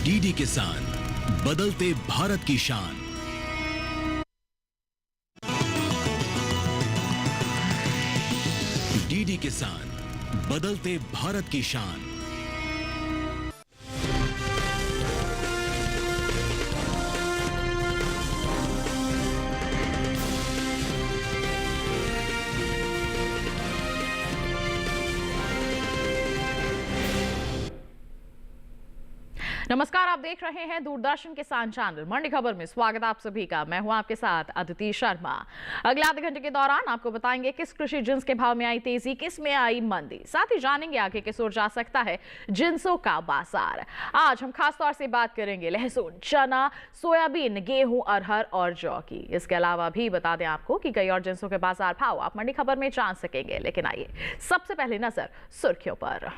DD किसान, बदलते भारत की शान। डीडी किसान, बदलते भारत की शान। नमस्कार, आप देख रहे हैं दूरदर्शन किसान चैनल। मंडी खबर में स्वागत आप सभी का। मैं हूं आपके साथ अदिति शर्मा। अगले आधे घंटे के दौरान आपको बताएंगे किस कृषि जिन्स के भाव में आई तेजी, किस में आई मंदी। साथ ही जानेंगे आगे किस ओर जा सकता है जिन्सों का बाजार। आज हम खास तौर से बात करेंगे लहसुन, चना, सोयाबीन, गेहूं, अरहर और जौ की। इसके अलावा भी बता दें आपको कि कई और जिन्सों के बाजार भाव आप मंडी खबर में जान सकेंगे। लेकिन आइए सबसे पहले नजर सुर्खियों पर।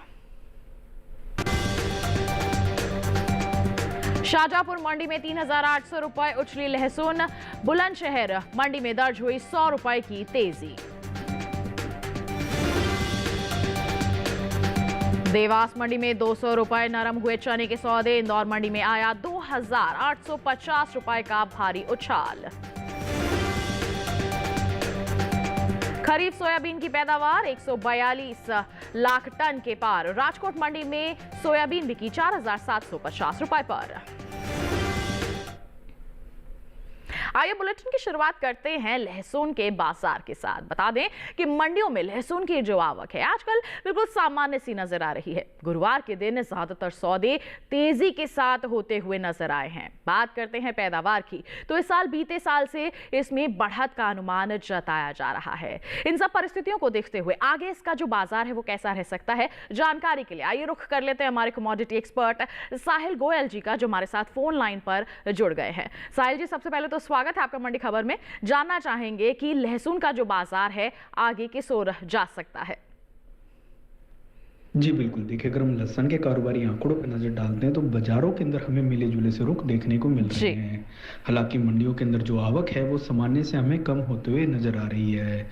शाहजहांपुर मंडी में 3,800 रुपए उछली लहसुन। बुलंदशहर मंडी में दर्ज हुई 100 रुपए की तेजी। देवास मंडी में 200 रुपए नरम हुए चने के सौदे। इंदौर मंडी में आया 2,850 रुपए का भारी उछाल। खरीफ सोयाबीन की पैदावार 142 लाख टन के पार। राजकोट मंडी में सोयाबीन बिकी 4,750 रुपए पर। आइए बुलेटिन की शुरुआत करते हैं लहसुन के बाजार के साथ। बता दें कि मंडियों में लहसुन की जो आवक है आजकल बिल्कुल सामान्य सी नजर आ रही है। गुरुवार के दिन ज्यादातर सौदे तेजी के साथ होते हुए नजर आए हैं। बात करते हैं पैदावार की, तो इस साल बीते साल से इसमें बढ़त का अनुमान जताया जा रहा है। इन सब परिस्थितियों को देखते हुए आगे इसका जो बाजार है वो कैसा रह सकता है, जानकारी के लिए आइए रुख कर लेते हैं हमारे कमोडिटी एक्सपर्ट साहिल गोयल जी का, जो हमारे साथ फोन लाइन पर जुड़ गए हैं। साहिल जी, सबसे पहले तो स्वागत है आपका मंडी खबर में। जानना चाहेंगे कि लहसुन का जो बाजार है आगे किस ओर जा सकता है। जी बिल्कुल, देखिए अगर हम लहसुन के कारोबारी आंकड़ों पर नजर डालते हैं तो बाजारों के अंदर हमें मिले जुले से रुख देखने को मिल रहे हैं। हालांकि मंडियों के अंदर जो आवक है वो सामान्य से हमें कम होते हुए नजर आ रही है।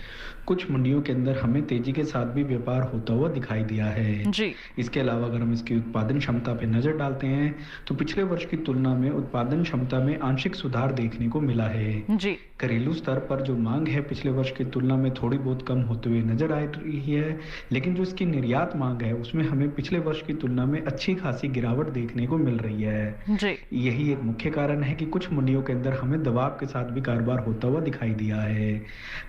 कुछ मंडियों के अंदर हमें तेजी के साथ भी व्यापार होता हुआ दिखाई दिया है जी। इसके अलावा अगर हम इसकी उत्पादन क्षमता पे नजर डालते हैं तो पिछले वर्ष की तुलना में उत्पादन क्षमता में आंशिक सुधार देखने को मिला है जी। घरेलू स्तर पर जो मांग है पिछले वर्ष की तुलना में थोड़ी बहुत कम होते हुए नजर आ रही है, लेकिन जो इसकी निर्यात मांग है उसमें हमें पिछले वर्ष की तुलना में अच्छी खासी गिरावट देखने को मिल रही है जी। यही एक मुख्य कारण है कि कुछ मंडियों के अंदर हमें दबाव के साथ भी कारोबार होता हुआ दिखाई दिया है।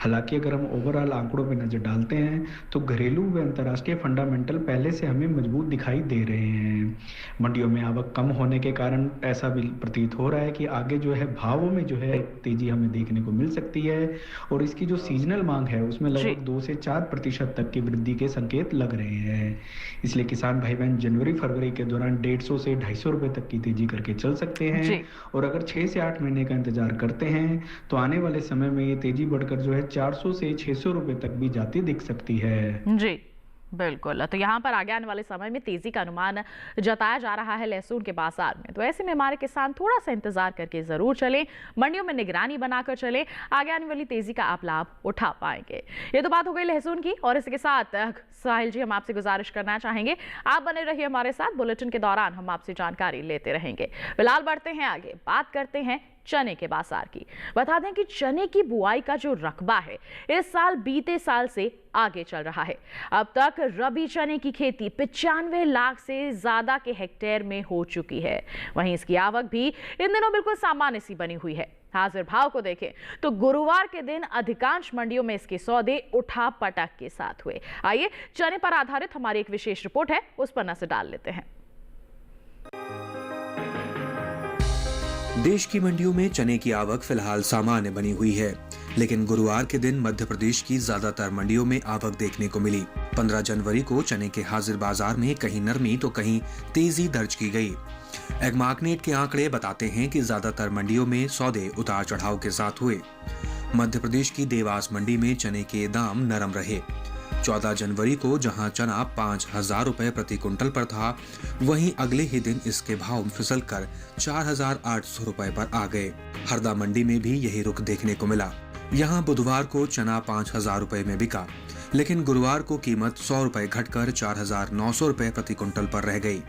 हालांकि अगर हम ओवरऑल आंकड़ों पर नजर डालते हैं तो घरेलू व अंतर्राष्ट्रीय फंडामेंटल पहले से हमें मजबूत दिखाई दे रहे हैं। मंडियों में आवक कम होने के कारण ऐसा भी प्रतीत हो रहा है कि आगे जो है भावों में जो है तेजी हमें देखने को मिल सकती है और इसकी जो सीजनल मांग है उसमें लगभग 2 से 4% तक की वृद्धि के संकेत लग रहे हैं। इसलिए किसान भाई बहन जनवरी फरवरी के दौरान 150 से 250 रुपए तक की तेजी करके चल सकते हैं और अगर 6 से 8 महीने का इंतजार करते हैं तो आने वाले समय में ये तेजी बढ़कर जो है 400 से 600 रुपए तक भी जाती दिख सकती है जी। बिल्कुल, तो यहाँ पर आगे आने वाले समय में तेजी का अनुमान जताया जा रहा है लहसुन के बाजार में। तो ऐसे में हमारे किसान थोड़ा सा इंतजार करके जरूर चलें, मंडियों में निगरानी बनाकर चलें, आगे आने वाली तेजी का आप लाभ उठा पाएंगे। ये तो बात हो गई लहसुन की, और इसके साथ साहिल जी हम आपसे गुजारिश करना चाहेंगे आप बने रहिए हमारे साथ। बुलेटिन के दौरान हम आपसे जानकारी लेते रहेंगे। फिलहाल बढ़ते हैं आगे, बात करते हैं चने के बाजार की। बता दें कि चने की बुआई का जो रकबा है इस साल बीते साल से आगे चल रहा है। अब तक रबी चने की खेती 95 लाख से ज्यादा के हेक्टेयर में हो चुकी है। वहीं इसकी आवक भी इन दिनों बिल्कुल सामान्य सी बनी हुई है। हाजिर भाव को देखें तो गुरुवार के दिन अधिकांश मंडियों में इसके सौदे उठा पटक के साथ हुए। आइए चने पर आधारित हमारी एक विशेष रिपोर्ट है, उस पर नजर डाल लेते हैं। देश की मंडियों में चने की आवक फिलहाल सामान्य बनी हुई है, लेकिन गुरुवार के दिन मध्य प्रदेश की ज्यादातर मंडियों में आवक देखने को मिली। 15 जनवरी को चने के हाजिर बाजार में कहीं नरमी तो कहीं तेजी दर्ज की गई। एग्मार्कनेट के आंकड़े बताते हैं कि ज्यादातर मंडियों में सौदे उतार चढ़ाव के साथ हुए। मध्य प्रदेश की देवास मंडी में चने के दाम नरम रहे। 14 जनवरी को जहां चना 5,000 रुपए प्रति कुंटल पर था, वहीं अगले ही दिन इसके भाव फिसलकर 4,800 रुपए पर आ गए। हरदा मंडी में भी यही रुख देखने को मिला। यहां बुधवार को चना 5,000 रुपए में बिका, लेकिन गुरुवार को कीमत 100 रुपए घटकर 4,900 रुपए प्रति कुंटल पर रह गई।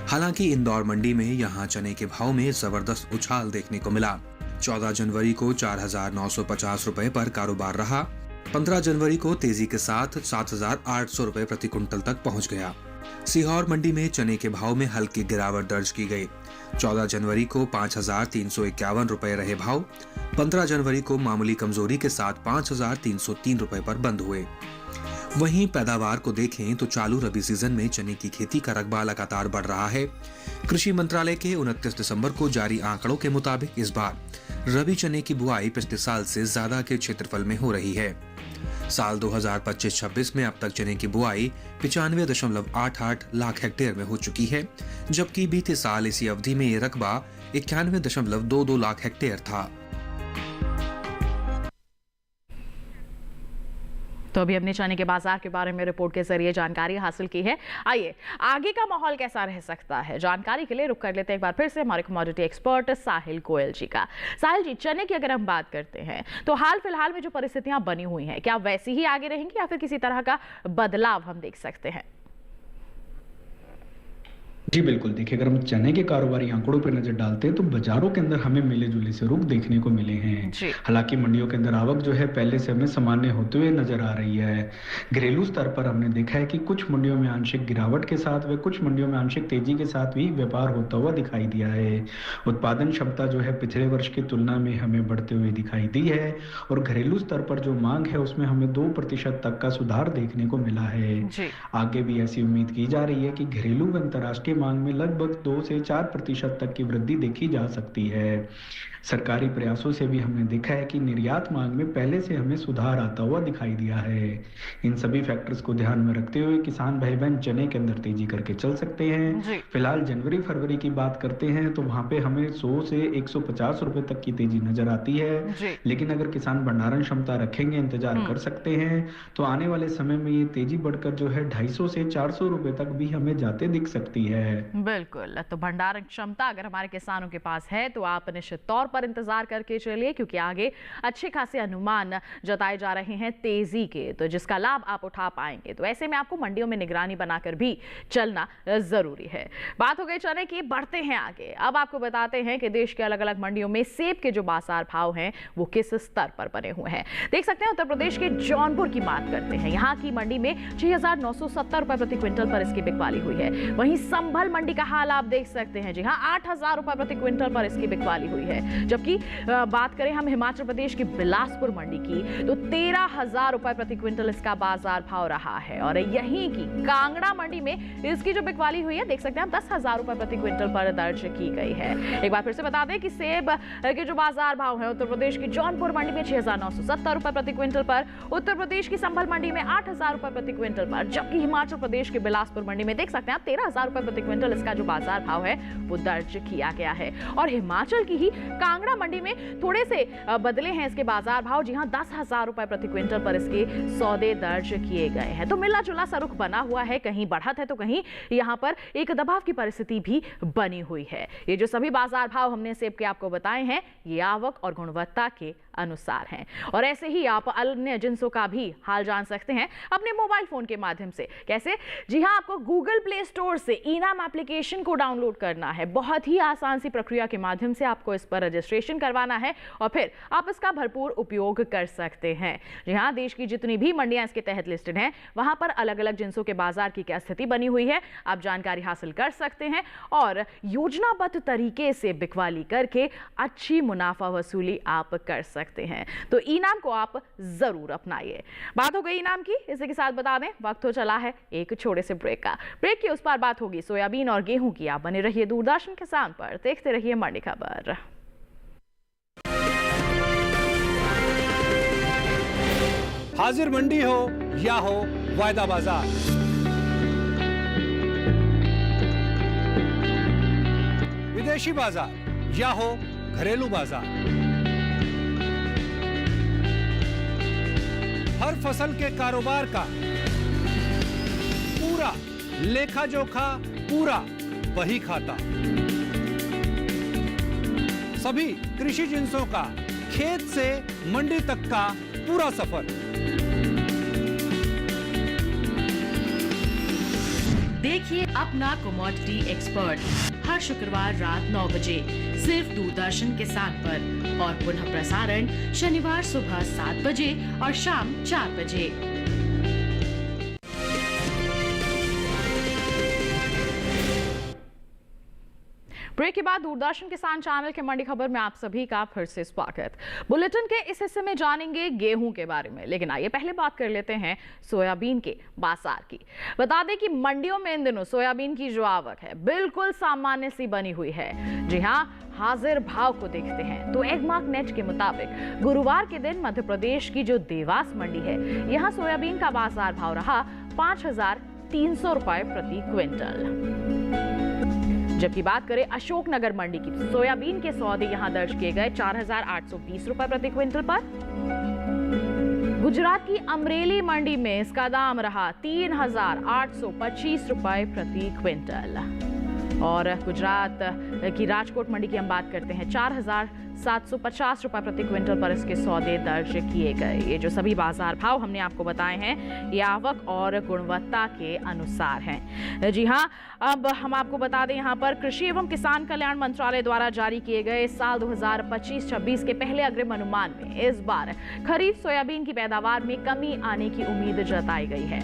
हालांकि इंदौर मंडी में यहां चने के भाव में जबरदस्त उछाल देखने को मिला। 14 जनवरी को 4,950 रुपए पर कारोबार रहा। 15 जनवरी को तेजी के साथ 7,800 रुपए प्रति क्विंटल तक पहुंच गया। सीहोर मंडी में चने के भाव में हल्की गिरावट दर्ज की गई। 14 जनवरी को 5,351 रुपए रहे भाव। 15 जनवरी को मामूली कमजोरी के साथ 5,303 रुपए पर बंद हुए। वहीं पैदावार को देखें तो चालू रबी सीजन में चने की खेती का रकबा लगातार बढ़ रहा है। कृषि मंत्रालय के 29 दिसंबर को जारी आंकड़ों के मुताबिक इस बार रबी चने की बुआई पिछले साल से ज्यादा के क्षेत्रफल में हो रही है। साल 2025-26 में अब तक चने की बुआई 95.88 लाख हेक्टेयर में हो चुकी है, जबकि बीते साल इसी अवधि में ये रकबा 91.22 लाख हेक्टेयर था। तो अभी हमने चने के बाजार के बारे में रिपोर्ट के जरिए जानकारी हासिल की है। आइए आगे का माहौल कैसा रह सकता है, जानकारी के लिए रुक कर लेते हैं एक बार फिर से हमारे कमोडिटी एक्सपर्ट साहिल गोयल जी का। साहिल जी, चने की अगर हम बात करते हैं तो हाल फिलहाल में जो परिस्थितियां बनी हुई हैं, क्या वैसी ही आगे रहेंगी या फिर किसी तरह का बदलाव हम देख सकते हैं? जी बिल्कुल, देखिए अगर हम चने के कारोबारी आंकड़ों पर नजर डालते हैं तो बाजारों के अंदर हमें मिले जुले से रुख देखने को मिले हैं। हालांकि मंडियों के अंदर आवक जो है पहले से हमें सामान्य होते हुए नजर आ रही है। घरेलू स्तर पर हमने देखा है कि कुछ मंडियों में आंशिक गिरावट के साथ व कुछ मंडियों में आंशिक तेजी के साथ भी व्यापार होता हुआ दिखाई दिया है। उत्पादन क्षमता जो है पिछले वर्ष की तुलना में हमें बढ़ते हुए दिखाई दी है और घरेलू स्तर पर जो मांग है उसमें हमें 2% तक का सुधार देखने को मिला है। आगे भी ऐसी उम्मीद की जा रही है कि घरेलू व अंतर्राष्ट्रीय मांग में लगभग 2 से 4% तक की वृद्धि देखी जा सकती है। सरकारी प्रयासों से भी हमने देखा है कि निर्यात मांग में पहले से हमें सुधार आता हुआ दिखाई दिया है। इन सभी फैक्टर्स को ध्यान में रखते हुए किसान भाई बहन चने के अंदर तेजी करके चल सकते हैं। फिलहाल जनवरी फरवरी की बात करते हैं तो वहां पे हमें 100 से 150 रुपए तक की तेजी नजर आती है, लेकिन अगर किसान भंडारण क्षमता रखेंगे, इंतजार कर सकते हैं तो आने वाले समय में ये तेजी बढ़कर जो है 250 से 400 रुपए तक भी हमें जाते दिख सकती है। बिल्कुल, तो भंडारण क्षमता अगर हमारे किसानों के पास है तो आप निश्चित तौर पर इंतजार करके चलिए, क्योंकि आगे अच्छे खासे अनुमान जताए जा रहे हैं तेजी के, तो जिसका लाभ आप उठा पाएंगे। तो ऐसे में आपको मंडियों में निगरानी बनाकर भी चलना जरूरी है। बात हो गई चने की, बढ़ते हैं आगे। अब आपको बताते हैं कि देश के अलग अलग मंडियों में सेब के जो बाजार भाव हैं वो किस स्तर पर बने हुए हैं। देख सकते हैं उत्तर प्रदेश के जौनपुर की बात करते हैं। यहाँ की मंडी में 6,970 रुपए प्रति क्विंटल पर इसकी बिकवाली हुई है। वहीं संभल मंडी का हाल आप देख सकते हैं। जी हाँ, 8,000 रुपए प्रति क्विंटल पर इसकी बिकवाली हुई है। जबकि बात करें हम हिमाचल प्रदेश की बिलासपुर मंडी की तो 13,000 रुपए प्रति क्विंटल इसका बाजार भाव रहा है। और यहीं की कांगड़ा मंडी में इसकी जो बिकवाली हुई है देख सकते हैं 10,000 रुपए प्रति क्विंटल पर दर्ज की गई है। एक बार फिर से बता दें कि सेब के जो बाजार भाव है उत्तर प्रदेश की जौनपुर मंडी में 6,970 रुपए प्रति क्विंटल पर, उत्तर प्रदेश की संभल मंडी में 8,000 रुपए प्रति क्विंटल पर, जबकि हिमाचल प्रदेश के बिलासपुर मंडी में देख सकते हैं आप 13,000 रुपए प्रति क्विंटल इसका जो बाजार भाव है वो दर्ज किया गया है। और हिमाचल की ही कांगड़ा मंडी में थोड़े से बदले हैं इसके बाजार भाव। जी हां, 10,000 रुपए प्रति क्विंटल पर इसके सौदे दर्ज किए गए हैं। तो मिला जुला सा रुख बना हुआ है, कहीं बढ़त है तो कहीं यहां पर एक दबाव की परिस्थिति भी बनी हुई है। ये जो सभी बाजार भाव हमने सेब के आपको बताए हैं ये आवक और गुणवत्ता के अनुसार हैं। और ऐसे ही आप अन्य जिंसों का भी हाल जान सकते हैं अपने मोबाइल फोन के माध्यम से। कैसे? जी हां, आपको गूगल प्ले स्टोर से इनाम एप्लीकेशन को डाउनलोड करना है। बहुत ही आसान सी प्रक्रिया के माध्यम से आपको इस पर रजिस्ट्रेशन करवाना है और फिर आप इसका भरपूर उपयोग कर सकते हैं। जी हां, देश की जितनी भी मंडियां इसके तहत लिस्टेड हैं वहां पर अलग अलग जिंसों के बाजार की क्या स्थिति बनी हुई है आप जानकारी हासिल कर सकते हैं और योजनाबद्ध तरीके से बिकवाली करके अच्छी मुनाफा वसूली आप कर सकते हैं। तो इनाम को आप जरूर अपनाइए। बात हो गई इनाम की, इसी के साथ बता दें वक्त हो चला है एक छोटे से ब्रेक का। ब्रेक की उस पार बात होगी सोयाबीन और गेहूं की। आप बने रहिए दूरदर्शन किसान पर, देखते रहिए मंडी खबर। हाजिर मंडी हो या हो वायदा बाजार, विदेशी बाजार या हो घरेलू बाजार, हर फसल के कारोबार का पूरा लेखा जोखा, पूरा बही खाता, सभी कृषि जिंसों का खेत से मंडी तक का पूरा सफर। देखिए अपना कमोडिटी एक्सपर्ट हर शुक्रवार रात 9 बजे सिर्फ दूरदर्शन किसान पर और पुनः प्रसारण शनिवार सुबह 7 बजे और शाम 4 बजे। ब्रेक के बाद दूरदर्शन किसान चैनल के मंडी खबर में आप सभी का फिर से स्वागत। बुलेटिन के इस हिस्से में जानेंगे गेहूं के बारे में, लेकिन आइए पहले बात कर लेते हैं सोयाबीन के बाजार की। बता दें कि मंडियों में इन दिनों सोयाबीन की जो आवक है बिल्कुल सामान्य सी बनी हुई है। जी हां, हाजिर भाव को देखते हैं तो एगमार्क नेट के मुताबिक गुरुवार के दिन मध्य प्रदेश की जो देवास मंडी है, यहाँ सोयाबीन का बाजार भाव रहा 5,300 रुपए प्रति क्विंटल। जबकि बात करें अशोकनगर मंडी की, सोयाबीन के सौदे यहां दर्ज किए गए 4,820 रुपए प्रति क्विंटल पर। गुजरात की अमरेली मंडी में इसका दाम रहा 3,825 रुपए प्रति क्विंटल। और गुजरात की राजकोट मंडी की हम बात करते हैं, 4,750 रुपए प्रति क्विंटल पर इसके सौदे दर्ज किए गए। ये जो सभी बाजार भाव हमने आपको बताए हैं, ये आवक और गुणवत्ता के अनुसार हैं। जी हां, अब हम आपको बता दें यहाँ पर कृषि एवं किसान कल्याण मंत्रालय द्वारा जारी किए गए साल 2025-26 के पहले अग्रिम अनुमान में इस बार खरीफ सोयाबीन की पैदावार में कमी आने की उम्मीद जताई गई है।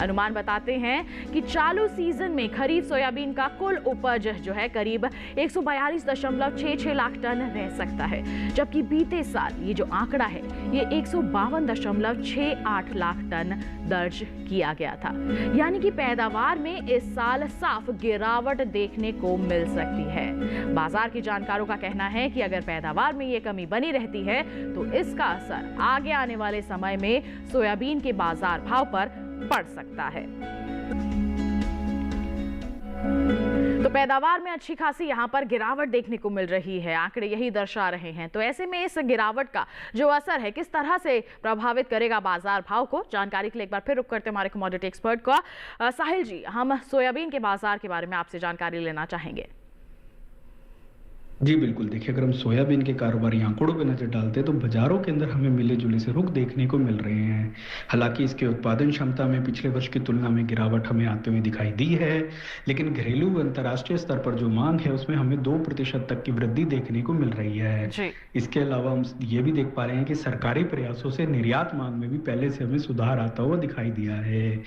अनुमान बताते हैं कि चालू सीजन में खरीफ सोयाबीन का कुल उपज जो है करीब 142.66 लाख टन रह सकता है, जबकि बीते साल ये जो आंकड़ा है ये 152.68 लाख टन दर्ज किया गया था। यानी कि पैदावार में इस साल साफ गिरावट देखने को मिल सकती है। बाजार के जानकारों का कहना है कि अगर पैदावार में ये कमी बनी रहती है तो इसका असर आगे आने वाले समय में सोयाबीन के बाजार भाव पर पड़ सकता है। तो पैदावार में अच्छी खासी यहाँ पर गिरावट देखने को मिल रही है, आंकड़े यही दर्शा रहे हैं। तो ऐसे में इस गिरावट का जो असर है किस तरह से प्रभावित करेगा बाजार भाव को, जानकारी के लिए एक बार फिर रुक करते हमारे कमोडिटी एक्सपर्ट को। साहिल जी, हम सोयाबीन के बाजार के बारे में आपसे जानकारी लेना चाहेंगे। जी बिल्कुल, देखिए अगर हम सोयाबीन के कारोबारी आंकड़ों पे नजर डालते हैं तो बाजारों के अंदर हमें मिले जुले से रुख देखने को मिल रहे हैं। हालांकि इसके उत्पादन क्षमता में पिछले वर्ष की तुलना में गिरावट हमें आते हुए दिखाई दी है, लेकिन घरेलू व अंतर्राष्ट्रीय स्तर पर जो मांग है उसमें हमें 2% तक की वृद्धि देखने को मिल रही है। इसके अलावा हम ये भी देख पा रहे हैं कि सरकारी प्रयासों से निर्यात मांग में भी पहले से हमें सुधार आता हुआ दिखाई दिया है।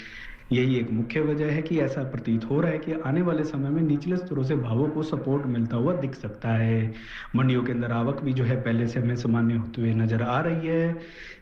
यही एक मुख्य वजह है कि ऐसा प्रतीत हो रहा है कि आने वाले समय में निचले स्तरों से भावों को सपोर्ट मिलता हुआ दिख सकता है। मंडियों के अंदर आवक भी जो है पहले से हमें सामान्य होते हुए नजर आ रही है।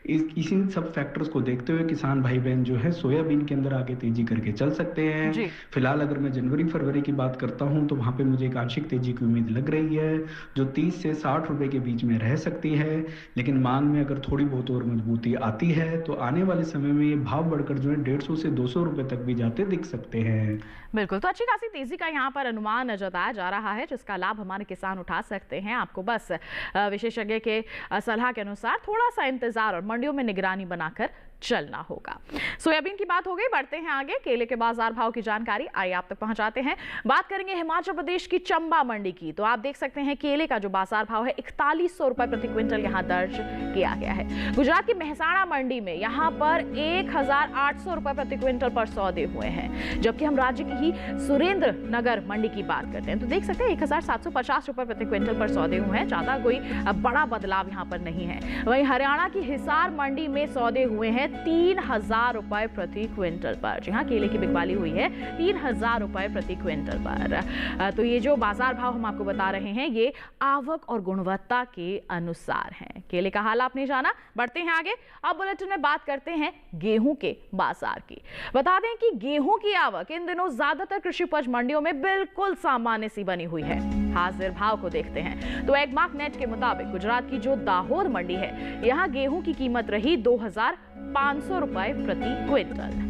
इसी सब फैक्टर्स को देखते हुए किसान भाई बहन जो है सोयाबीन के अंदर आगे तेजी करके चल सकते हैं। फिलहाल अगर मैं जनवरी फरवरी की बात करता हूं तो वहां पे मुझे एक आंशिक तेजी की उम्मीद लग रही है, जो 30 से 60 रुपए के बीच में रह सकती है। लेकिन मांग में अगर थोड़ी बहुत और मजबूती आती है तो आने वाले समय में ये भाव बढ़कर जो है 150 से 200 रुपए तक भी जाते दिख सकते हैं। बिल्कुल, तो अच्छी खासी तेजी का यहाँ पर अनुमान जताया जा रहा है, जिसका लाभ हमारे किसान उठा सकते हैं। आपको बस विशेषज्ञ के सलाह के अनुसार थोड़ा सा इंतजार और मंडियों में निगरानी बनाकर चलना होगा। सोयाबीन की बात हो गई, बढ़ते हैं आगे। केले के बाजार भाव की जानकारी आइए आप तक पहुंचाते हैं। बात करेंगे हिमाचल प्रदेश की चंबा मंडी की, तो आप देख सकते हैं केले का जो बाजार भाव है 4100 रुपए प्रति क्विंटल यहाँ दर्ज किया गया है। गुजरात की मेहसाणा मंडी में यहाँ पर 1,800 रुपए प्रति क्विंटल पर सौदे हुए हैं। जबकि हम राज्य की ही सुरेंद्र नगर मंडी की बात करते हैं तो देख सकते हैं 1,750 रुपए प्रति क्विंटल पर सौदे हुए हैं। ज्यादा कोई बड़ा बदलाव यहाँ पर नहीं है। वहीं हरियाणा की हिसार मंडी में सौदे हुए हैं 3,000 रुपए प्रति क्विंटल पर। जी हाँ, केले की बिकवाली हुई है 3,000 रुपए प्रति क्विंटल पर। तो ये जो बाजार भाव हम आपको बता रहे हैं ये आवक और गुणवत्ता के अनुसार हैं। केले का हाल आपने जाना, बढ़ते हैं आगे। अब बुलेटिन में बात करते हैं गेहूं के बाजार की। बता दें कि गेहूं की आवक इन दिनों ज्यादातर कृषि उपज मंडियों में बिल्कुल सामान्य सी बनी हुई है। हाजिर भाव को देखते हैं तो एगमार्क नेट के मुताबिक गुजरात की जो दाहोद मंडी है, यहाँ गेहूं की कीमत रही 2,500 रुपए प्रति क्विंटल।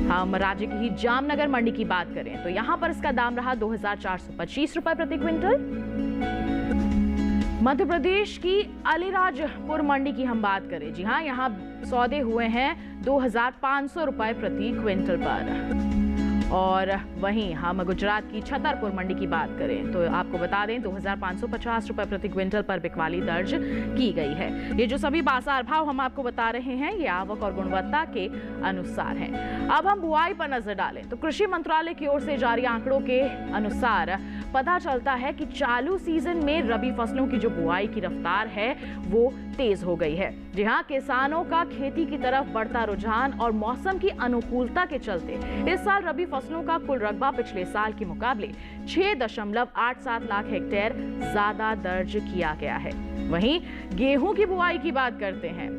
हम राज्य की ही जामनगर मंडी की बात करें तो यहां पर इसका दाम रहा 2,425 रुपए प्रति क्विंटल। मध्य प्रदेश की अलीराजपुर मंडी की हम बात करें, जी हाँ, यहाँ सौदे हुए हैं 2,500 रुपए प्रति क्विंटल पर। और वहीं हम गुजरात की छतरपुर मंडी की बात करें तो आपको बता दें 2550 रुपए प्रति क्विंटल पर बिकवाली दर्ज की गई है। ये जो सभी बाजार भाव हम आपको बता रहे हैं ये आवक और गुणवत्ता के अनुसार हैं। अब हम बुआई पर नजर डालें तो कृषि मंत्रालय की ओर से जारी आंकड़ों के अनुसार पता चलता है कि चालू सीजन में रबी फसलों की जो बुआई की रफ्तार है वो तेज हो गई है। जी हां, किसानों का खेती की तरफ बढ़ता रुझान और मौसम की अनुकूलता के चलते इस साल रबी फसलों का कुल रकबा पिछले साल के मुकाबले 6.87 लाख हेक्टेयर ज्यादा दर्ज किया गया है। वहीं गेहूं की बुआई की बात करते हैं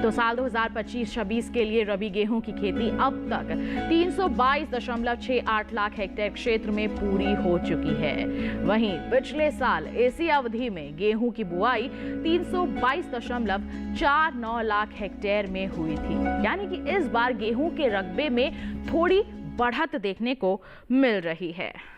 तो साल 2025-26 के लिए रबी गेहूं की खेती अब तक 322.68 लाख हेक्टेयर क्षेत्र में पूरी हो चुकी है। वहीं पिछले साल इसी अवधि में गेहूं की बुआई 322.49 लाख हेक्टेयर में हुई थी। यानी कि इस बार गेहूं के रकबे में थोड़ी बढ़त देखने को मिल रही है।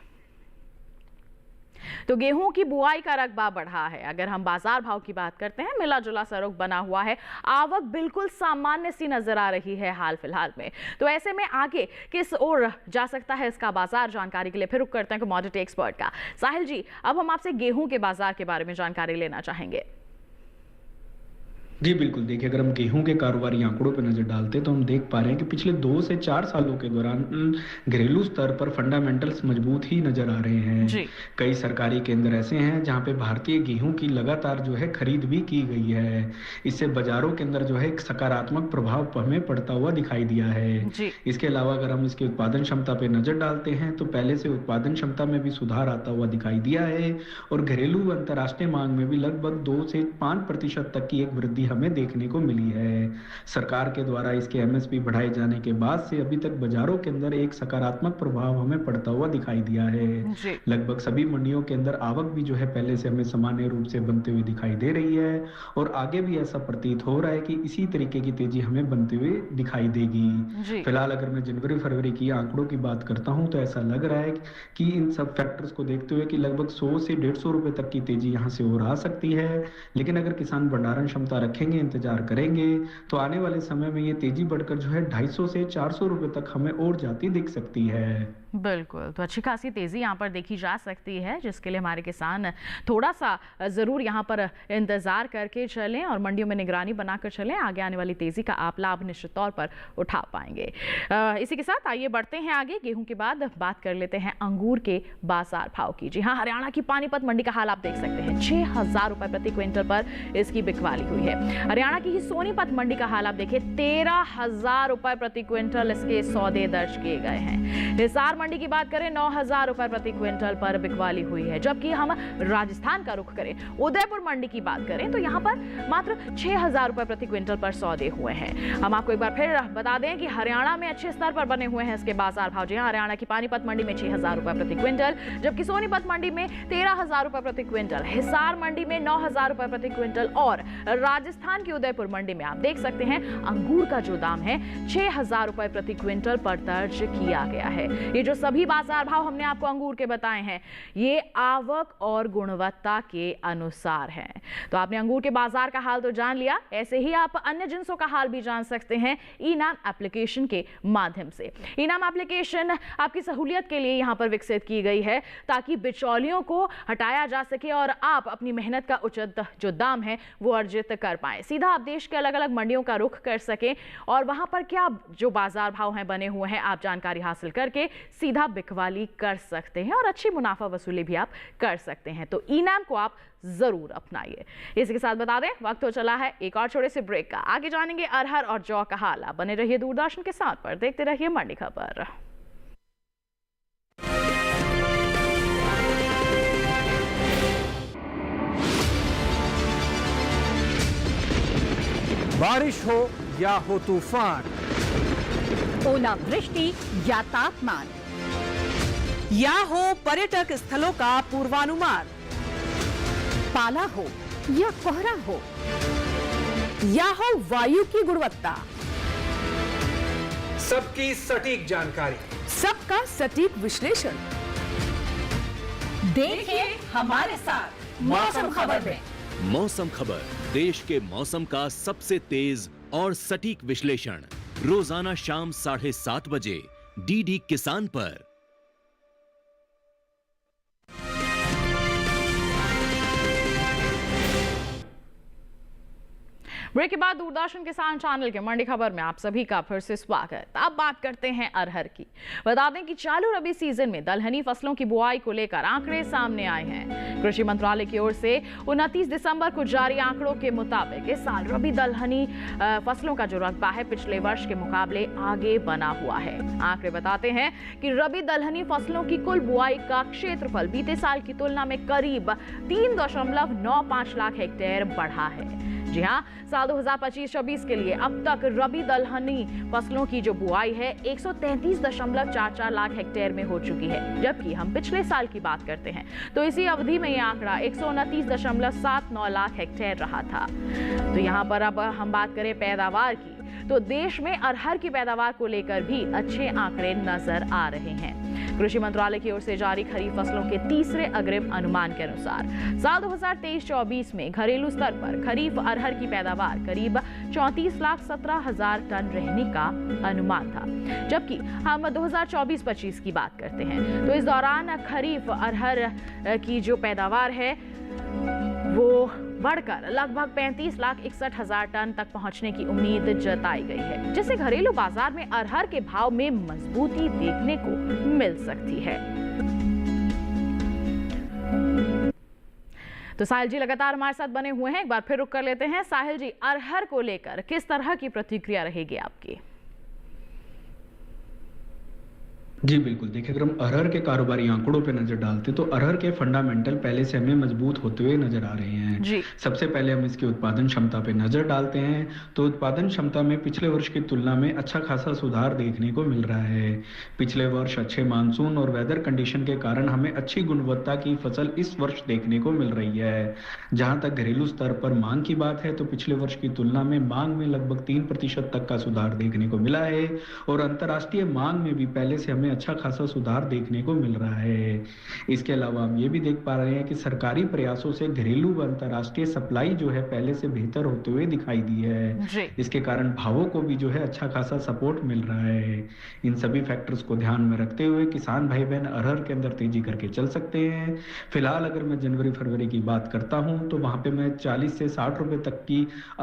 तो गेहूं की बुआई का रकबा बढ़ा है। अगर हम बाजार भाव की बात करते हैं मिला जुला सा रुख बना हुआ है, आवक बिल्कुल सामान्य सी नजर आ रही है हाल फिलहाल में। तो ऐसे में आगे किस ओर जा सकता है इसका बाजार, जानकारी के लिए फिर रुख करते हैं कमोडिटी एक्सपर्ट का। साहिल जी, अब हम आपसे गेहूं के बाजार के बारे में जानकारी लेना चाहेंगे। जी बिल्कुल, देखिए अगर हम गेहूं के कारोबारी आंकड़ों पर नजर डालते हैं तो हम देख पा रहे हैं कि पिछले 2 से 4 सालों के दौरान घरेलू स्तर पर फंडामेंटल्स मजबूत ही नजर आ रहे हैं। कई सरकारी केंद्र ऐसे हैं जहां पे भारतीय गेहूं की लगातार जो है खरीद भी की गई है। इससे बाजारों के अंदर जो है एक सकारात्मक प्रभाव हमें पड़ता हुआ दिखाई दिया है। इसके अलावा अगर हम इसकी उत्पादन क्षमता पे नजर डालते हैं तो पहले से उत्पादन क्षमता में भी सुधार आता हुआ दिखाई दिया है और घरेलू अंतर्राष्ट्रीय मांग में भी लगभग 2 से 5% तक की एक वृद्धि हमें देखने को मिली है। सरकार के द्वारा इसके एमएसपी बढ़ाए जाने के बाद से अभी तक बाजारों के अंदर एक सकारात्मक प्रभाव हमें पड़ता हुआ दिखाई दिया है। लगभग सभी मंडियों के अंदर आवक भी जो है पहले से हमें सामान्य रूप से बनते हुए दिखाई दे रही है और आगे भी ऐसा प्रतीत हो रहा है कि इसी तरीके की तेजी हमें बनते हुए दिखाई देगी। फिलहाल अगर मैं जनवरी फरवरी की आंकड़ों की बात करता हूं तो ऐसा लग रहा है कि इन सब फैक्टर्स को देखते हुए कि लगभग 100 से 150 रुपए तक की तेजी यहां से और आ सकती है। लेकिन अगर किसान भंडारण क्षमता रखेंगे, इंतजार करेंगे तो आने वाले समय में ये तेजी बढ़कर जो है 250 से 400 रुपए तक हमें और जाती दिख सकती है। बिल्कुल, तो अच्छी खासी तेजी यहाँ पर देखी जा सकती है जिसके लिए हमारे किसान थोड़ा सा जरूर यहाँ पर इंतजार करके चलें और मंडियों में निगरानी बनाकर चलें। आगे आने वाली तेजी का आप लाभ निश्चित तौर पर उठा पाएंगे। इसी के साथ आइए बढ़ते हैं आगे। गेहूं के बाद बात कर लेते हैं अंगूर के बाजार भाव की। जी हाँ, हरियाणा की पानीपत मंडी का हाल आप देख सकते हैं। 6000 रुपए प्रति क्विंटल पर इसकी बिकवाली हुई है। हरियाणा की ही सोनीपत मंडी का हाल आप देखिए, 13,000 रुपए प्रति क्विंटल इसके सौदे दर्ज किए गए हैं। हिसार मंडी की बात करें 9,000 रुपए प्रति क्विंटल पर बिकवाली हुई है। जबकि हम राजस्थान का रुख करें, उदयपुर मंडी की बात करें तो यहाँ पर मात्र 6,000 रुपए प्रति क्विंटल पर सौदे हुए हैं। हम आपको एक बार फिर बता दें कि हरियाणा में अच्छे स्तर पर बने हुए हैं इसके बाजार भाव। जी हाँ, हरियाणा की पानीपत मंडी में 6,000 रुपए प्रति क्विंटल, जबकि सोनीपत मंडी में 13,000 रुपए प्रति क्विंटल, हिसार मंडी में 9,000 रुपए प्रति क्विंटल और राजस्थान की उदयपुर मंडी में आप देख सकते हैं अंगूर का जो दाम है 6,000 रुपए प्रति क्विंटल पर दर्ज किया गया है। ये जो सभी बाजार भाव हमने आपको अंगूर के बताए हैं ये आवक और गुणवत्ता के अनुसार हैं। तो आपने अंगूर के बाजार का हाल तो जान लिया, ऐसे ही आप अन्य जिन्सों का हाल भी जान सकते हैं ई-नाम एप्लीकेशन के माध्यम से। ई-नाम एप्लीकेशन आपकी सहूलियत के लिए यहाँ पर विकसित की गई है ताकि बिचौलियों को हटाया जा सके और आप अपनी मेहनत का उचित जो दाम है वो अर्जित कर पाए। सीधा आप देश के अलग अलग मंडियों का रुख कर सकें और वहां पर क्या जो बाजार भाव हैं बने हुए हैं आप जानकारी हासिल करके सीधा बिकवाली कर सकते हैं और अच्छी मुनाफा वसूली भी आप कर सकते हैं। तो ई-नाम को आप जरूर अपनाइए। इसी के साथ बता दें वक्त हो चला है एक और छोटे से ब्रेक का। आगे जानेंगे अरहर और जौ का हाल। आप बने रहिए दूरदर्शन के साथ पर, देखते रहिए मंडी खबर। बारिश हो या हो तूफान, ओलावृष्टि या तापमान, या हो पर्यटक स्थलों का पूर्वानुमान, पाला हो या कोहरा हो, या हो वायु की गुणवत्ता, सबकी सटीक जानकारी, सबका सटीक विश्लेषण। देखिए हमारे साथ मौसम खबर में। मौसम खबर, देश के मौसम का सबसे तेज और सटीक विश्लेषण रोजाना शाम 7:30 बजे डीडी किसान पर। ब्रेक के बाद दूरदर्शन किसान चैनल के मंडी खबर में आप सभी का फिर से स्वागत। अब बात करते हैं अरहर की। बता दें कि चालू रबी सीजन में दलहनी फसलों की बुआई को लेकर आंकड़े सामने आए हैं। कृषि मंत्रालय की ओर से 29 दिसंबर को जारी आंकड़ों के मुताबिक इस साल रबी दलहनी फसलों का जो रकबा है पिछले वर्ष के मुकाबले आगे बना हुआ है। आंकड़े बताते हैं कि रबी दलहनी फसलों की कुल बुआई का क्षेत्रफल बीते साल की तुलना में करीब 3.95 लाख हेक्टेयर बढ़ा है। जी हां, साल 2025-26 के लिए अब तक रबी दलहनी फसलों की जो बुआई है 133.44 लाख हेक्टेयर में हो चुकी है। जबकि हम पिछले साल की बात करते हैं तो इसी अवधि में यह आंकड़ा 129.79 लाख हेक्टेयर रहा था। तो यहां पर अब हम बात करें पैदावार की, तो देश में अरहर की पैदावार को लेकर भी अच्छे आंकड़े नजर आ रहे हैं। कृषि मंत्रालय की ओर से जारी खरीफ फसलों के तीसरे अग्रिम अनुमान के अनुसार साल 2023-24 में घरेलू स्तर पर खरीफ अरहर की पैदावार करीब 34,17,000 टन रहने का अनुमान था। जबकि हम 2024-25 की बात करते हैं तो इस दौरान खरीफ अरहर की जो पैदावार है वो बढ़कर लगभग 35,61,000 टन तक पहुंचने की उम्मीद जताई गई है, जिससे घरेलू बाजार में अरहर के भाव में मजबूती देखने को मिल सकती है। तो साहिल जी लगातार हमारे साथ बने हुए हैं, एक बार फिर रुक कर लेते हैं। साहिल जी, अरहर को लेकर किस तरह की प्रतिक्रिया रहेगी आपकी? जी बिल्कुल, देखिए अगर हम अरहर के कारोबारी आंकड़ों पे नजर डालते हैं तो अरहर के फंडामेंटल पहले से हमें मजबूत होते हुए नजर आ रहे हैं। जी। सबसे पहले हम इसकी उत्पादन क्षमता पे नजर डालते हैं तो उत्पादन क्षमता में पिछले वर्ष की तुलना में अच्छा खासा सुधार देखने को मिल रहा है। पिछले वर्ष अच्छे मानसून और वेदर कंडीशन के कारण हमें अच्छी गुणवत्ता की फसल इस वर्ष देखने को मिल रही है। जहां तक घरेलू स्तर पर मांग की बात है तो पिछले वर्ष की तुलना में मांग में लगभग 3% तक का सुधार देखने को मिला है और अंतर्राष्ट्रीय मांग में भी पहले से हमें अच्छा खासा सुधार देखने को मिल रहा है। इसके अलावा हम ये भी देख पा रहे हैं कि सरकारी प्रयासों से घरेलू व अंतर्राष्ट्रीय सप्लाई जो है पहले से बेहतर होते हुए दिखाई दी है। इसके कारण भावों को भी जो है अच्छा खासा सपोर्ट मिल रहा है। इन सभी फैक्टर्स को ध्यान में रखते हुए किसान भाई बहन अरहर के अंदर तेजी करके चल सकते हैं। फिलहाल अगर मैं जनवरी फरवरी की बात करता हूं तो वहां पे मैं 40 से 60 रुपए तक की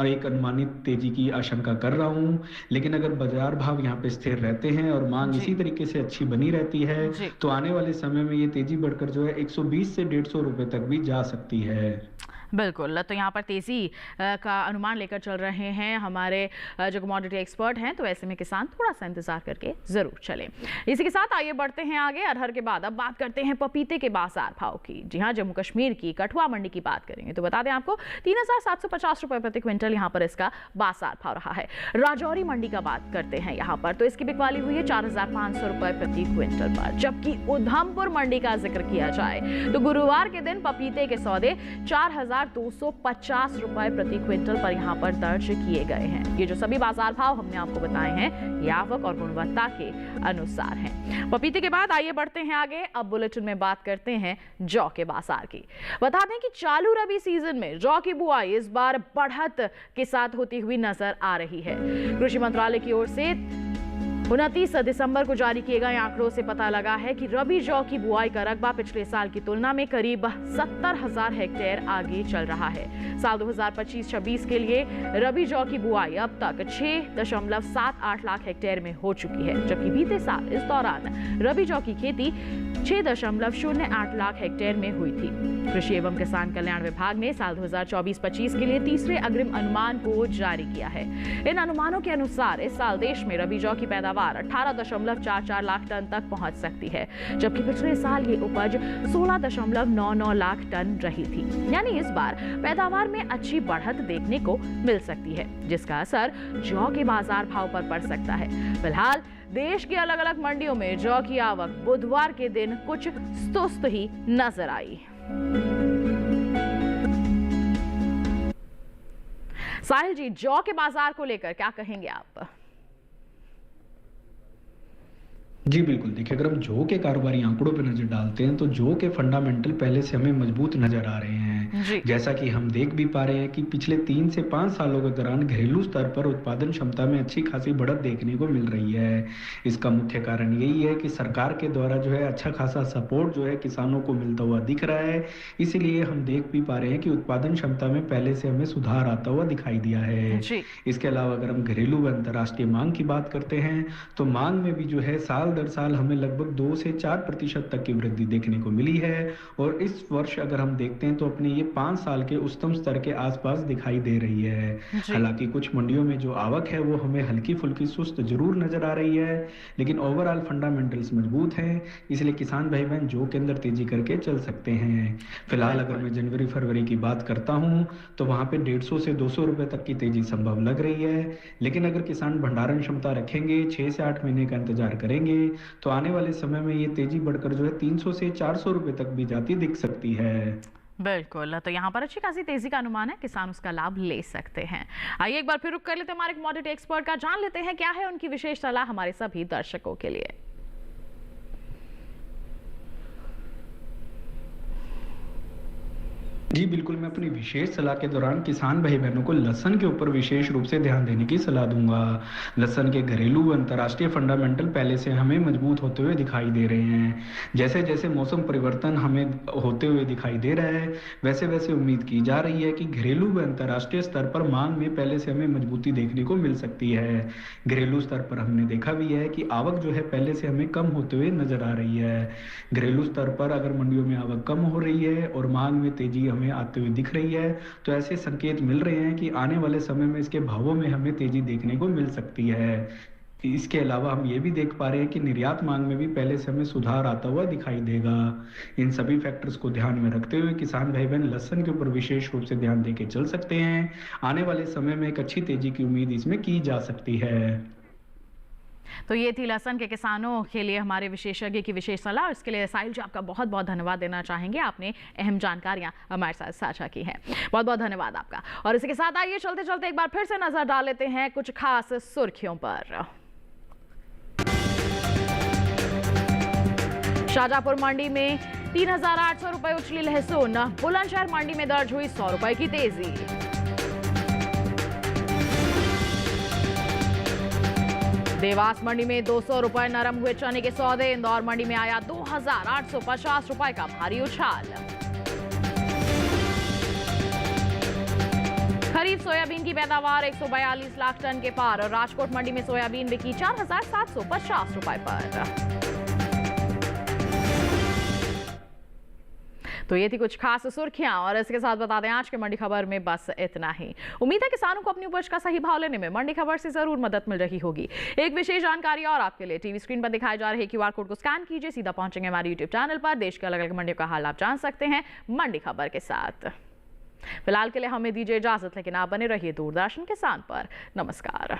एक अनुमानित तेजी की आशंका कर रहा हूं। लेकिन अगर बाजार भाव यहाँ पे स्थिर रहते हैं और मांग इसी तरीके से अच्छी बनी रहती है तो आने वाले समय में ये तेजी बढ़कर जो है 120 से 150 रुपए तक भी जा सकती है। बिल्कुल, तो यहाँ पर तेजी का अनुमान लेकर चल रहे हैं हमारे जो कमोडिटी एक्सपर्ट हैं, तो ऐसे में किसान थोड़ा सा इंतजार करके जरूर चलें। इसी के साथ आइए बढ़ते हैं आगे। अरहर के बाद अब बात करते हैं पपीते के बाजार भाव की। जी हाँ, जम्मू कश्मीर की कठुआ मंडी की बात करेंगे तो बता दें आपको 3,750 रुपए प्रति क्विंटल यहाँ पर इसका बाजार भाव रहा है। राजौरी मंडी का बात करते हैं यहाँ पर तो इसकी बिकवाली हुई है 4,500 रुपए प्रति क्विंटल पर। जबकि उधमपुर मंडी का जिक्र किया जाए तो गुरुवार के दिन पपीते के सौदे 4,250 रुपए प्रति क्विंटल पर यहां पर दर्ज किए गए हैं। ये जो सभी बाजार भाव हमने आपको बताए हैं ये आवक और गुणवत्ता के अनुसार हैं। पपीते के बाद आइए बढ़ते हैं आगे। अब बुलेटिन में बात करते हैं जौ के बाजार की। बता दें कि चालू रबी सीजन में जौ की बुआई इस बार बढ़त के साथ होती हुई नजर आ रही है। कृषि मंत्रालय की ओर से 29 दिसंबर को जारी किए गए आंकड़ों से पता लगा है कि रबी जौ की बुआई का रकबा पिछले साल की तुलना में करीब 70,000 हेक्टेयर आगे चल रहा है। साल 2025-26 के लिए रबी जौ की बुआई अब तक 6.78 लाख हेक्टेयर में हो चुकी है, जबकि बीते साल इस दौरान रबी जौ की खेती 6.08 लाख हेक्टेयर में हुई थी। कृषि एवं किसान कल्याण विभाग ने साल 2024-25 के लिए तीसरे अग्रिम अनुमान को जारी किया है। इन अनुमानों के अनुसार इस साल देश में रबी जौ की पैदावार 18.44 लाख टन तक पहुंच सकती है, जबकि पिछले साल ये उपज 16.99 लाख टन रही थी। यानी इस बार पैदावार में अच्छी बढ़त देखने को मिल सकती है, जिसका असर जौ के बाजार भाव पर पड़ सकता है। फिलहाल देश की अलग अलग मंडियों में जौ की आवक बुधवार के दिन कुछ सुस्त ही नजर आई। साहिल जी, जौ के बाजार को लेकर क्या कहेंगे आप? जी बिल्कुल, देखिए अगर हम जौ के कारोबारी आंकड़ों पर नजर डालते हैं तो जौ के फंडामेंटल पहले से हमें मजबूत नजर आ रहे हैं। हैं। जैसा कि हम देख भी पा रहे हैं कि पिछले 3 से 5 सालों के दौरान घरेलू स्तर पर उत्पादन क्षमता में अच्छी खासी बढ़त देखने को मिल रही है। इसका मुख्य कारण यही है कि सरकार के द्वारा जो है अच्छा खासा सपोर्ट जो है किसानों को मिलता हुआ दिख रहा है। इसीलिए हम देख भी पा रहे हैं कि उत्पादन क्षमता में पहले से हमें सुधार आता हुआ दिखाई दिया है। इसके अलावा अगर हम घरेलू व अंतर्राष्ट्रीय मांग की बात करते हैं तो मांग में भी जो है साल दर साल हमें लगभग 2 से 4% तक की वृद्धि देखने को मिली है और इस वर्ष अगर हम देखते हैं तो अपने ये 5 साल के उच्चतम स्तर के आसपास दिखाई दे रही है। हालांकि कुछ मंडियों में जो आवक है वो हमें हल्की फुल्की सुस्त जरूर नजर आ रही है, लेकिन ओवरऑल फंडामेंटल्स मजबूत हैं, इसलिए किसान भाई बहन जो के अंदर तेजी करके चल सकते हैं। फिलहाल अगर मैं जनवरी फरवरी की बात करता हूं तो वहां पे 150 से 200 रुपए तक की तेजी संभव लग रही है, लेकिन अगर किसान भंडारण क्षमता रखेंगे, 6 से 8 महीने का इंतजार करेंगे तो आने वाले समय में ये तेजी बढ़कर जो है 300 से 400 रुपए तक भी जाती दिख सकती है। बिल्कुल, तो यहाँ पर अच्छी खासी तेजी का अनुमान है, किसान उसका लाभ ले सकते हैं। आइए एक बार फिर रुक कर लेते हैं हमारे कमोडिटी एक्सपर्ट का, जान लेते हैं क्या है उनकी विशेष सलाह हमारे सभी दर्शकों के लिए। जी बिल्कुल, मैं अपनी विशेष सलाह के दौरान किसान भाई बहनों को लहसुन के ऊपर विशेष रूप से ध्यान देने की सलाह दूंगा। लहसुन के घरेलू व अंतर्राष्ट्रीय फंडामेंटल पहले से हमें मजबूत होते हुए दिखाई दे रहे हैं। जैसे जैसे मौसम परिवर्तन हमें होते हुए दिखाई दे रहा है वैसे वैसे उम्मीद की जा रही है कि घरेलू व अंतर्राष्ट्रीय स्तर पर मांग में पहले से हमें मजबूती देखने को मिल सकती है। घरेलू स्तर पर हमने देखा भी है कि आवक जो है पहले से हमें कम होते हुए नजर आ रही है। घरेलू स्तर पर अगर मंडियों में आवक कम हो रही है और मांग में तेजी हमें आते हुए दिख रही है तो ऐसे संकेत मिल रहे हैं कि आने वाले समय में इसके भावों में हमें तेजी देखने को मिल सकती है। इसके अलावा हम ये भी देख पा रहे हैं कि निर्यात मांग में भी पहले से हमें सुधार आता हुआ दिखाई देगा। इन सभी फैक्टर्स को ध्यान में रखते हुए किसान भाई बहन लहसुन के ऊपर विशेष रूप से ध्यान देके चल सकते हैं। आने वाले समय में एक अच्छी तेजी की उम्मीद इसमें की जा सकती है। तो ये थी लहसुन के किसानों के लिए हमारे विशेषज्ञ की विशेष सलाह। इसके लिए साहिल जी आपका बहुत बहुत धन्यवाद देना चाहेंगे, आपने अहम जानकारियां हमारे साथ साझा की हैं। बहुत बहुत धन्यवाद आपका। और इसी के साथ आइए चलते चलते एक बार फिर से नजर डाल लेते हैं कुछ खास सुर्खियों पर। शाहजहांपुर मंडी में 3,800 रुपए उछली लहसुन, बुलंदशहर मंडी में दर्ज हुई 100 रुपए की तेजी। देवास मंडी में 200 रुपए नरम हुए चने के सौदे, इंदौर मंडी में आया 2,850 रुपए का भारी उछाल। खरीफ सोयाबीन की पैदावार 142 लाख टन के पार और राजकोट मंडी में सोयाबीन बिकी 4,750 रुपए पर। तो ये थी कुछ खास सुर्खियां और इसके साथ बता दें आज के मंडी खबर में बस इतना ही। उम्मीद है किसानों को अपनी उपज का सही भाव लेने में मंडी खबर से जरूर मदद मिल रही होगी। एक विशेष जानकारी और आपके लिए, टीवी स्क्रीन पर दिखाए जा रहे QR कोड को स्कैन कीजिए, सीधा पहुंचेंगे हमारे यूट्यूब चैनल पर। देश के अलग अलग मंडियों का हाल आप जान सकते हैं मंडी खबर के साथ। फिलहाल के लिए हमें दीजिए इजाजत, लेकिन आप बने रहिए दूरदर्शन किसान पर। नमस्कार।